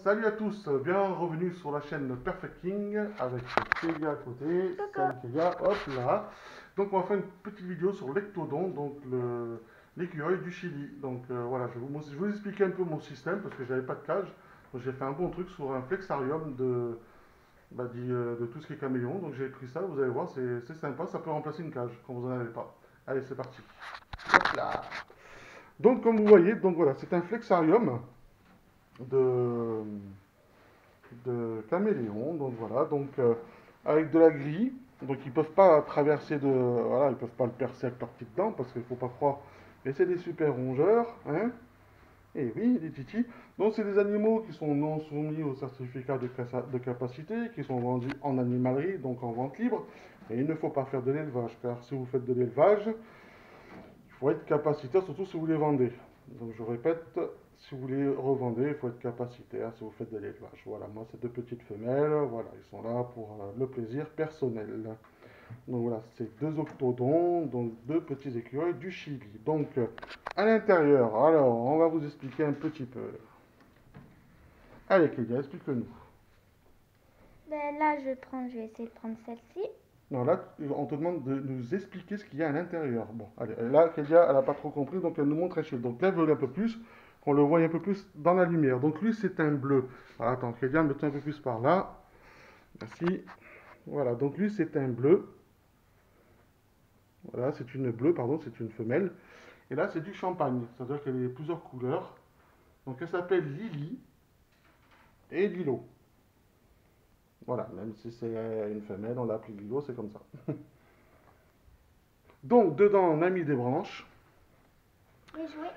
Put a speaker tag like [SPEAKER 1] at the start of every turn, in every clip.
[SPEAKER 1] Salut à tous, bienvenue sur la chaîne Perfect King avec Kélia à côté. Salut Kélia, hop là. Donc on va faire une petite vidéo sur l'ectodon, donc l'écureuil du Chili. Donc voilà, je vais vous expliquer un peu mon système parce que j'avais pas de cage. Donc j'ai fait un bon truc sur un flexarium de tout ce qui est caméléon. Donc j'ai pris ça, vous allez voir, c'est sympa, ça peut remplacer une cage quand vous en avez pas. Allez, c'est parti. Hop là. Donc comme vous voyez, donc voilà, c'est un flexarium de, de caméléon. Donc voilà, avec de la grille. Donc ils peuvent pas traverser voilà, ils peuvent pas le percer avec leurs petites dents parce qu'il faut pas croire. Mais c'est des super rongeurs, hein. Et oui, les titis. Donc c'est des animaux qui sont non soumis au certificat de capacité, qui sont vendus en animalerie, donc en vente libre. Et il ne faut pas faire de l'élevage, car si vous faites de l'élevage, il faut être capacitaire, surtout si vous les vendez. Donc je répète, si vous les revendez, il faut être capacitaire si vous faites de l'élevage. Voilà, moi c'est deux petites femelles, voilà, ils sont là pour le plaisir personnel. Donc voilà, c'est deux octodons, donc deux petits écureuils du Chili. Donc à l'intérieur, alors on va vous expliquer un petit peu. Allez Kélia, explique-nous.
[SPEAKER 2] Ben là, je vais essayer de prendre celle-ci.
[SPEAKER 1] Non, là, on te demande de nous expliquer ce qu'il y a à l'intérieur. Bon, allez, là, Kélia, elle n'a pas trop compris, donc elle nous montre Achille. Donc lève-le un peu plus, qu'on le voie un peu plus dans la lumière. Donc lui, c'est un bleu. Alors, attends, Kélia, mets-toi un peu plus par là. Merci. Voilà, donc lui, c'est un bleu. Voilà, c'est une bleue, pardon, c'est une femelle. Et là, c'est du champagne, c'est-à-dire qu'elle est plusieurs couleurs. Donc elle s'appelle Lily et Lilo. Voilà, même si c'est une femelle, on l'appelle Lilo, c'est comme ça. Donc dedans, on a mis des branches.
[SPEAKER 2] Les jouets.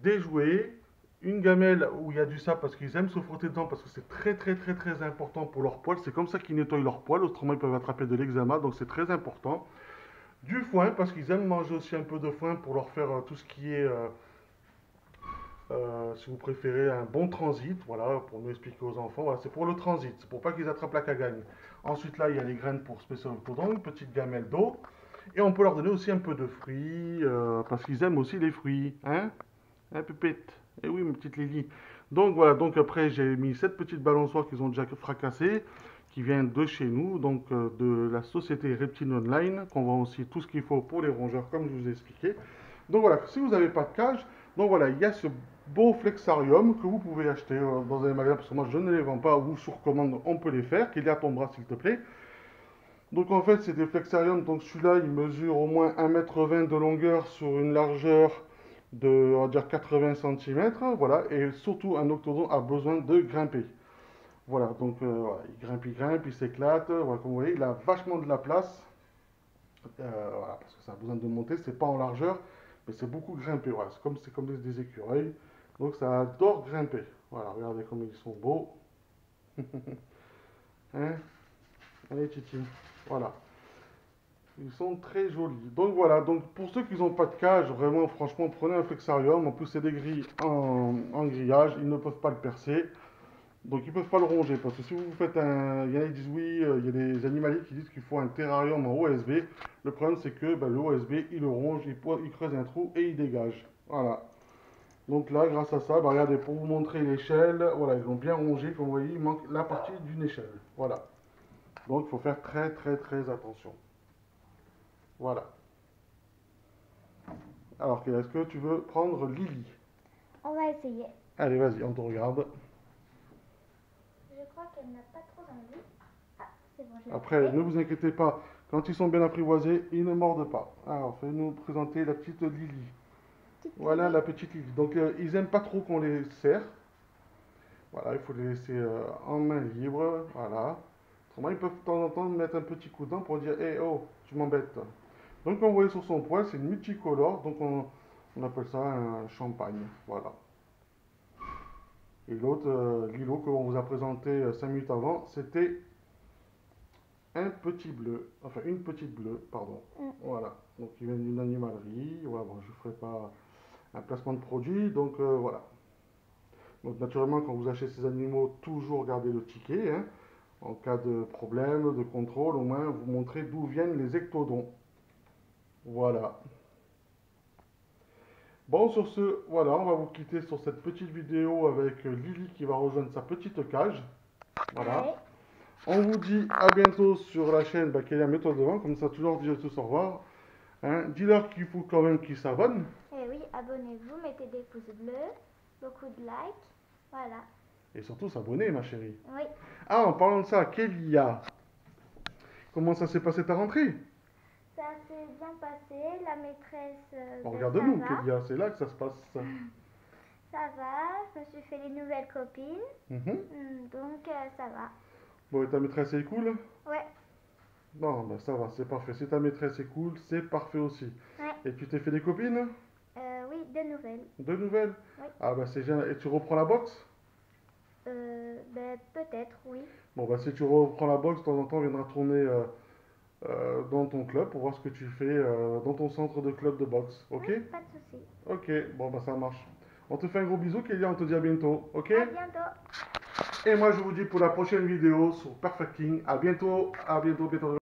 [SPEAKER 1] Des jouets, une gamelle où il y a du sable parce qu'ils aiment se frotter dedans parce que c'est très très très très important pour leurs poils. C'est comme ça qu'ils nettoient leurs poils, autrement ils peuvent attraper de l'eczéma, donc c'est très important. Du foin parce qu'ils aiment manger aussi un peu de foin pour leur faire tout ce qui est, si vous préférez, un bon transit. Voilà, pour nous expliquer aux enfants, voilà, c'est pour le transit, c'est pour pas qu'ils attrapent la cagagne. Ensuite là, il y a les graines pour spécial autodon, une petite gamelle d'eau. Et on peut leur donner aussi un peu de fruits parce qu'ils aiment aussi les fruits, hein. Un pépette. Eh oui, mes petites Lily. Donc voilà, donc après j'ai mis cette petite balançoire qu'ils ont déjà fracassée, qui vient de chez nous, donc de la société Reptile Online, qu'on vend aussi tout ce qu'il faut pour les rongeurs, comme je vous ai expliqué. Donc voilà, si vous n'avez pas de cage, donc voilà, il y a ce beau flexarium que vous pouvez acheter dans un magasin, parce que moi je ne les vends pas, ou sur commande on peut les faire, qu'il y a ton bras s'il te plaît. Donc en fait c'est des flexariums, donc celui-là il mesure au moins 1,20 m de longueur sur une largeur de, on va dire 80 cm, voilà, et surtout un octodon a besoin de grimper. Voilà, donc voilà, il grimpe, il s'éclate, voilà, comme vous voyez, il a vachement de la place, voilà, parce que ça a besoin de monter, c'est pas en largeur, mais c'est beaucoup grimpé, voilà, c'est comme des écureuils, donc ça adore grimper. Voilà, regardez comme ils sont beaux. Hein. Allez Titi, voilà. Ils sont très jolis. Donc voilà, donc pour ceux qui n'ont pas de cage, vraiment franchement prenez un flexarium. En plus c'est des grilles en grillage, ils ne peuvent pas le percer. Donc ils ne peuvent pas le ronger. Parce que si vous faites un... Il y en a qui disent oui, il y a des animaliers qui disent qu'il faut un terrarium en OSB. Le problème c'est que le OSB il le ronge, il creuse un trou et il dégage. Voilà. Donc là, grâce à ça, regardez, pour vous montrer l'échelle, voilà, ils l'ont bien rongé, comme vous voyez, il manque la partie d'une échelle. Voilà. Donc il faut faire très très très attention. Voilà. Alors, est-ce que tu veux prendre Lily?
[SPEAKER 2] On va essayer.
[SPEAKER 1] Allez, vas-y, on te regarde.
[SPEAKER 2] Je crois qu'elle n'a pas trop envie. Ah, c'est bon, je l'ai
[SPEAKER 1] Après,
[SPEAKER 2] attrapée.
[SPEAKER 1] ne vous inquiétez pas, quand ils sont bien apprivoisés, ils ne mordent pas. Alors, fais-nous présenter la petite Lily.
[SPEAKER 2] Petite
[SPEAKER 1] Voilà
[SPEAKER 2] Lily.
[SPEAKER 1] la petite Lily. Donc, ils n'aiment pas trop qu'on les serre. Voilà, il faut les laisser en main libre. Voilà. Autrement, ils peuvent de temps en temps mettre un petit coup de dent pour dire hé, oh, tu m'embêtes. Donc, comme vous voyez sur son poil, c'est une multicolore. Donc, on appelle ça un champagne. Voilà. Et l'autre, Lilo, que l'on vous a présenté 5 minutes avant, c'était un petit bleu, enfin une petite bleue, pardon. Voilà, donc il vient d'une animalerie. Voilà, bon, je ne ferai pas un placement de produit, donc voilà. Donc naturellement, quand vous achetez ces animaux, toujours gardez le ticket, hein. En cas de problème, de contrôle, au moins vous montrez d'où viennent les ectodons. Voilà. Bon, sur ce, voilà, on va vous quitter sur cette petite vidéo avec Lily qui va rejoindre sa petite cage. Voilà.
[SPEAKER 2] Allez.
[SPEAKER 1] On vous dit à bientôt sur la chaîne Kélia, mets-toi devant, comme ça toujours dis à tous au revoir. Hein, dis-leur qu'il faut quand même qu'ils s'abonnent.
[SPEAKER 2] Et oui, abonnez-vous, mettez des pouces bleus, beaucoup de likes, voilà.
[SPEAKER 1] Et surtout s'abonner, ma chérie.
[SPEAKER 2] Oui,
[SPEAKER 1] Ah, en parlant de ça, Kélia, comment ça s'est passé ta rentrée?
[SPEAKER 2] ça s'est bien passé, la maîtresse,
[SPEAKER 1] Bon,
[SPEAKER 2] ben,
[SPEAKER 1] regarde-nous,
[SPEAKER 2] ça va.
[SPEAKER 1] Kélia, c'est là que ça se passe.
[SPEAKER 2] Ça va, je me suis fait les nouvelles copines,
[SPEAKER 1] Mhm.
[SPEAKER 2] donc ça va.
[SPEAKER 1] Bon, et ta maîtresse est cool?
[SPEAKER 2] Ouais,
[SPEAKER 1] Non, ben ça va, c'est parfait. Si ta maîtresse est cool, c'est parfait aussi.
[SPEAKER 2] ouais,
[SPEAKER 1] Et tu t'es fait des copines?
[SPEAKER 2] oui, de nouvelles.
[SPEAKER 1] De nouvelles?
[SPEAKER 2] Oui.
[SPEAKER 1] Ah, ben c'est génial. Et tu reprends la boxe?
[SPEAKER 2] Ben, peut-être, oui.
[SPEAKER 1] Bon, bah, si tu reprends la boxe, de temps en temps, on viendra tourner dans ton club pour voir ce que tu fais dans ton centre de club de boxe. Ok?
[SPEAKER 2] Pas de souci.
[SPEAKER 1] Ok, bon, bah, ça marche. On te fait un gros bisou, Kélia, on te dit à bientôt. Ok?
[SPEAKER 2] À bientôt.
[SPEAKER 1] Et moi, je vous dis pour la prochaine vidéo sur Perfect King. À bientôt, bientôt.